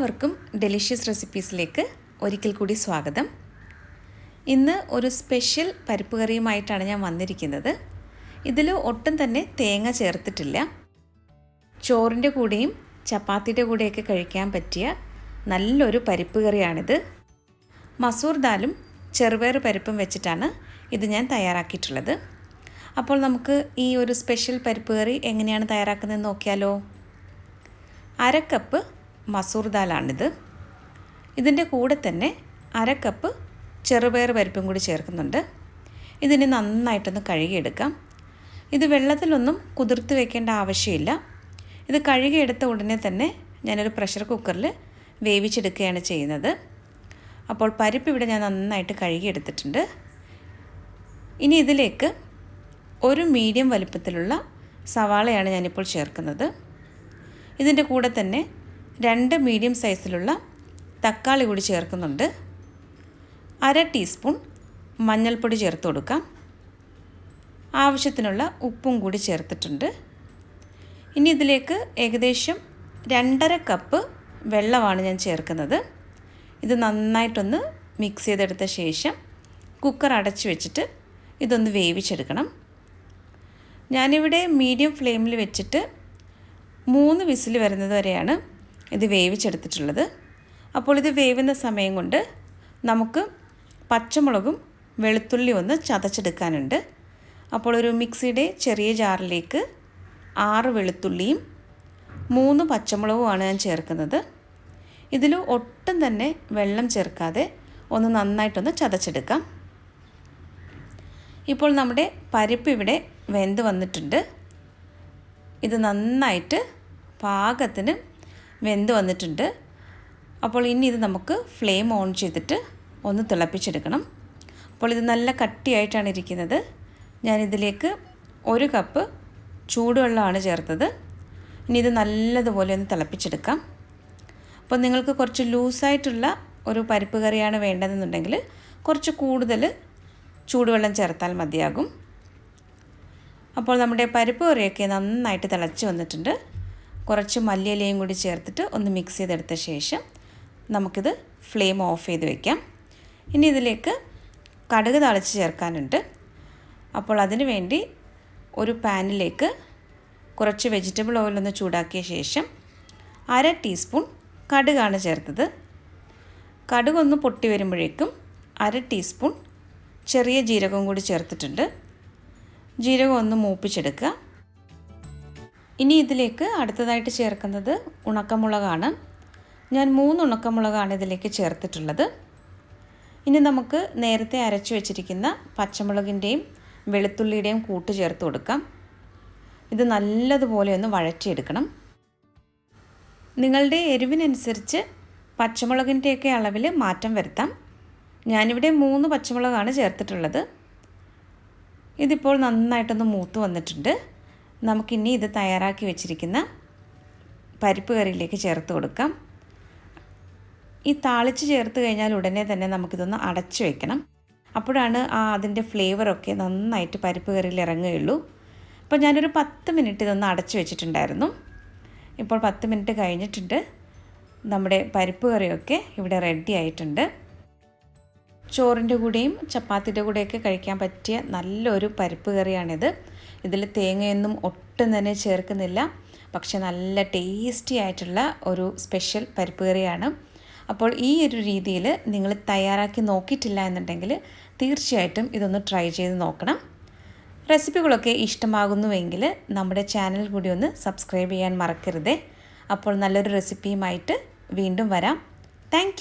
എല്ലാവർക്കും ഡെലിഷ്യസ് റെസിപ്പീസിലേക്ക് ഒരിക്കൽ കൂടി സ്വാഗതം. ഇന്ന് ഒരു സ്പെഷ്യൽ പരിപ്പ് കറിയുമായിട്ടാണ് ഞാൻ വന്നിരിക്കുന്നത്. ഇതിൽ ഒട്ടും തന്നെ തേങ്ങ ചേർത്തിട്ടില്ല. ചോറിൻ്റെ കൂടെയും ചപ്പാത്തിയുടെ കൂടെയൊക്കെ കഴിക്കാൻ പറ്റിയ നല്ലൊരു പരിപ്പ് കറിയാണിത്. മസൂർ ദാലും ചെറുപയർ പരിപ്പും വെച്ചിട്ടാണ് ഇത് ഞാൻ തയ്യാറാക്കിയിട്ടുള്ളത്. അപ്പോൾ നമുക്ക് ഈ ഒരു സ്പെഷ്യൽ പരിപ്പ് കറി എങ്ങനെയാണ് തയ്യാറാക്കുന്നതെന്ന് നോക്കിയാലോ. 1/2 കപ്പ് മസൂർ ദാലാണിത്. ഇതിൻ്റെ കൂടെ തന്നെ 1/2 കപ്പ് ചെറുപയർ പരിപ്പും കൂടി ചേർക്കുന്നുണ്ട്. ഇതിന് നന്നായിട്ടൊന്ന് കഴുകിയെടുക്കാം. ഇത് വെള്ളത്തിലൊന്നും കുതിർത്ത് വെക്കേണ്ട ആവശ്യമില്ല. ഇത് കഴുകിയെടുത്ത ഉടനെ തന്നെ ഞാനൊരു പ്രഷർ കുക്കറിൽ വേവിച്ചെടുക്കുകയാണ് ചെയ്യുന്നത്. അപ്പോൾ പരിപ്പ് ഇവിടെ ഞാൻ നന്നായിട്ട് കഴുകിയെടുത്തിട്ടുണ്ട്. ഇനി ഇതിലേക്ക് ഒരു മീഡിയം വലിപ്പത്തിലുള്ള സവാളയാണ് ഞാനിപ്പോൾ ചേർക്കുന്നത്. ഇതിൻ്റെ കൂടെ തന്നെ 2 മീഡിയം സൈസിലുള്ള തക്കാളി കൂടി ചേർക്കുന്നുണ്ട്. 1/2 ടീസ്പൂൺ മഞ്ഞൾപ്പൊടി ചേർത്ത് കൊടുക്കാം. ആവശ്യത്തിനുള്ള ഉപ്പും കൂടി ചേർത്തിട്ടുണ്ട്. ഇനി ഇതിലേക്ക് ഏകദേശം 2.5 കപ്പ് വെള്ളമാണ് ഞാൻ ചേർക്കുന്നത്. ഇത് നന്നായിട്ടൊന്ന് മിക്സ് ചെയ്തെടുത്ത ശേഷം കുക്കർ അടച്ചു വെച്ചിട്ട് ഇതൊന്ന് വേവിച്ചെടുക്കണം. ഞാനിവിടെ മീഡിയം ഫ്ലെയിമിൽ വെച്ചിട്ട് 3 വിസിൽ വരുന്നത് വരെയാണ് ഇത് വേവിച്ചെടുത്തിട്ടുള്ളത്. അപ്പോൾ ഇത് വേവുന്ന സമയം കൊണ്ട് നമുക്ക് പച്ചമുളകും വെളുത്തുള്ളി ഒന്ന് ചതച്ചെടുക്കാനുണ്ട്. അപ്പോൾ ഒരു മിക്സിയുടെ ചെറിയ ജാറിലേക്ക് 6 വെളുത്തുള്ളിയും 3 പച്ചമുളകുമാണ് ഞാൻ ചേർക്കുന്നത്. ഇതിൽ ഒട്ടും തന്നെ വെള്ളം ചേർക്കാതെ ഒന്ന് നന്നായിട്ടൊന്ന് ചതച്ചെടുക്കാം. ഇപ്പോൾ നമ്മുടെ പരിപ്പ് ഇവിടെ വെന്ത് വന്നിട്ടുണ്ട്. ഇത് നന്നായിട്ട് പാകത്തിന് വെന്ത് വന്നിട്ടുണ്ട്. അപ്പോൾ ഇനി ഇത് നമുക്ക് ഫ്ലെയിം ഓൺ ചെയ്തിട്ട് ഒന്ന് തിളപ്പിച്ചെടുക്കണം. അപ്പോൾ ഇത് നല്ല കട്ടിയായിട്ടാണ് ഇരിക്കുന്നത്. ഞാനിതിലേക്ക് 1 കപ്പ് ചൂടുവെള്ളമാണ് ചേർത്തത്. ഇനി ഇത് നല്ലതുപോലെ ഒന്ന് തിളപ്പിച്ചെടുക്കാം. അപ്പോൾ നിങ്ങൾക്ക് കുറച്ച് ലൂസായിട്ടുള്ള ഒരു പരിപ്പ് കറിയാണ് വേണ്ടതെന്നുണ്ടെങ്കിൽ കുറച്ച് കൂടുതൽ ചൂടുവെള്ളം ചേർത്താൽ മതിയാകും. അപ്പോൾ നമ്മുടെ പരിപ്പ് കറിയൊക്കെ നന്നായിട്ട് തിളച്ച് വന്നിട്ടുണ്ട്. കുറച്ച് മല്ലിയിലയും കൂടി ചേർത്തിട്ട് ഒന്ന് മിക്സ് ചെയ്തെടുത്ത ശേഷം നമുക്കിത് ഫ്ലെയിം ഓഫ് ചെയ്ത് വയ്ക്കാം. ഇനി ഇതിലേക്ക് കടുക് താളിച്ച് ചേർക്കാനുണ്ട്. അപ്പോൾ അതിന് വേണ്ടി ഒരു പാനിലേക്ക് കുറച്ച് വെജിറ്റബിൾ ഓയിലൊന്ന് ചൂടാക്കിയ ശേഷം 1/2 ടീസ്പൂൺ കടുകാണ് ചേർത്തത്. കടുകൊന്ന് പൊട്ടി വരുമ്പോഴേക്കും 1/2 ടീസ്പൂൺ ചെറിയ ജീരകം കൂടി ചേർത്തിട്ടുണ്ട്. ജീരകം ഒന്ന് മൂപ്പിച്ചെടുക്കുക. ഇനി ഇതിലേക്ക് അടുത്തതായിട്ട് ചേർക്കുന്നത് ഉണക്കമുളകാണ്. ഞാൻ 3 ഉണക്കമുളകാണ് ഇതിലേക്ക് ചേർത്തിട്ടുള്ളത്. ഇനി നമുക്ക് നേരത്തെ അരച്ചു വെച്ചിരിക്കുന്ന പച്ചമുളകിൻ്റെയും വെളുത്തുള്ളിയുടെയും കൂട്ട് ചേർത്ത് കൊടുക്കാം. ഇത് നല്ലതുപോലെ ഒന്ന് വഴറ്റിയെടുക്കണം. നിങ്ങളുടെ എരിവിനനുസരിച്ച് പച്ചമുളകിൻ്റെയൊക്കെ അളവിൽ മാറ്റം വരുത്താം. ഞാനിവിടെ 3 പച്ചമുളകാണ് ചേർത്തിട്ടുള്ളത്. ഇതിപ്പോൾ നന്നായിട്ടൊന്ന് മൂത്ത് വന്നിട്ടുണ്ട്. നമുക്കിനി ഇത് തയ്യാറാക്കി വെച്ചിരിക്കുന്ന പരിപ്പ് കറിയിലേക്ക് ചേർത്ത് കൊടുക്കാം. ഈ താളിച്ച് ചേർത്ത് കഴിഞ്ഞാൽ ഉടനെ തന്നെ നമുക്കിതൊന്ന് അടച്ചു വയ്ക്കണം. അപ്പോഴാണ് അതിൻ്റെ ഫ്ലേവറൊക്കെ നന്നായിട്ട് പരിപ്പ് കറിയിൽ ഇറങ്ങുകയുള്ളൂ. അപ്പോൾ ഞാനൊരു 10 മിനിറ്റ് ഇതൊന്ന് അടച്ചു വെച്ചിട്ടുണ്ടായിരുന്നു. ഇപ്പോൾ 10 മിനിറ്റ് കഴിഞ്ഞിട്ടുണ്ട്. നമ്മുടെ പരിപ്പ് കറിയൊക്കെ ഇവിടെ റെഡി ആയിട്ടുണ്ട്. ചോറിൻ്റെ കൂടെയും ചപ്പാത്തിയുടെ കൂടെയൊക്കെ കഴിക്കാൻ പറ്റിയ നല്ലൊരു പരിപ്പ് കറിയാണിത്. ഇതിൽ തേങ്ങയൊന്നും ഒട്ടും തന്നെ ചേർക്കുന്നില്ല. പക്ഷെ നല്ല ടേസ്റ്റി ആയിട്ടുള്ള ഒരു സ്പെഷ്യൽ പരിപ്പ് കറിയാണ്. അപ്പോൾ ഈ ഒരു രീതിയിൽ നിങ്ങൾ തയ്യാറാക്കി നോക്കിയിട്ടില്ല എന്നുണ്ടെങ്കിൽ തീർച്ചയായിട്ടും ഇതൊന്ന് ട്രൈ ചെയ്ത് നോക്കണം. റെസിപ്പികളൊക്കെ ഇഷ്ടമാകുന്നുവെങ്കിൽ നമ്മുടെ ചാനൽ കൂടി ഒന്ന് സബ്സ്ക്രൈബ് ചെയ്യാൻ മറക്കരുതേ. അപ്പോൾ നല്ലൊരു റെസിപ്പിയുമായിട്ട് വീണ്ടും വരാം. താങ്ക്